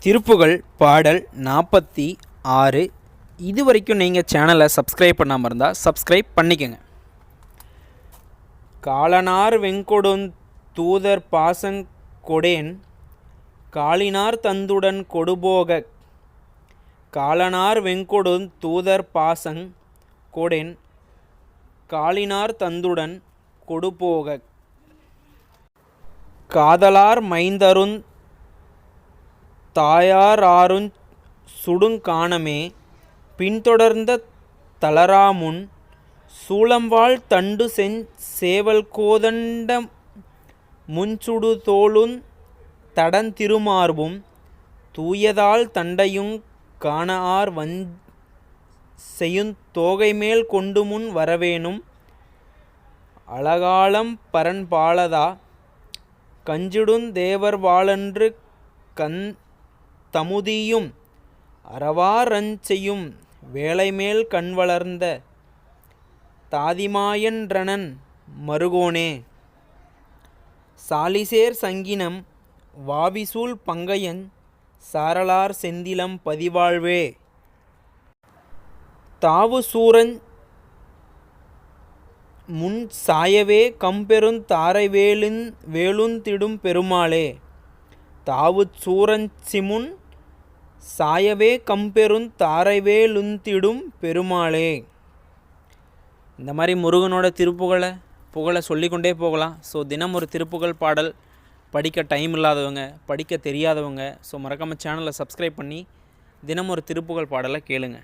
திருப்புகழ் பாடல் 46. இது வரைக்கும் நீங்கள் சேனலை சப்ஸ்கிரைப் பண்ணாமல் இருந்தால் சப்ஸ்கிரைப் பண்ணிக்கோங்க. காலனார் வெங்கொடுந் தூதர் பாசங் கொடேன் காலினார் தந்துடன் கொடுபோக. காலனார் வெங்கொடுந் தூதர் பாசங் கொடேன் காலினார் தந்துடன் கொடுபோக. காதலார் மைந்தருந் தாயாராருஞ் சுடுங்கானமே பின்தொடர்ந்த தளராமுன் சூளம்வாள் தண்டுசெஞ் சேவல்கோதண்ட முஞ்சுடுதோளுந் தடந்திருமார்பும் தூயதால் தண்டையுங் காணார் செய்யுந் தோகைமேல் கொண்டுமுன் வரவேணும். அலகாலம் பரன்பாலதா கஞ்சிடுந் தேவர்வாளன்று தமுதியும் அறவாரஞ் செய்யும் வேலைமேல் கண்வளர்ந்த தாதிமாயன்றனன் மருகோனே. சாலிசேர் சங்கினம் வாவிசூழ் பங்கயஞ் சாரலார் செந்திலம் பதிவாழ்வே. தாவுசூரஞ் முன் சாயவே கம்பெருந் தாரைவேலுந் திடும் பெருமாளே. தாவுசூரஞ் சிமுன் சாயவே கம்பெருந் தாரைவேலுந்திடும் பெருமாளே. இந்த மாதிரி முருகனோட புகழை சொல்லிக்கொண்டே போகலாம். ஸோ தினம் ஒரு திருப்புகழ் பாடல் படிக்க டைம் இல்லாதவங்க, படிக்க தெரியாதவங்க, ஸோ மறக்காமல் சேனலை சப்ஸ்கிரைப் பண்ணி தினம் ஒரு திருப்புகழ் பாடலை கேளுங்க.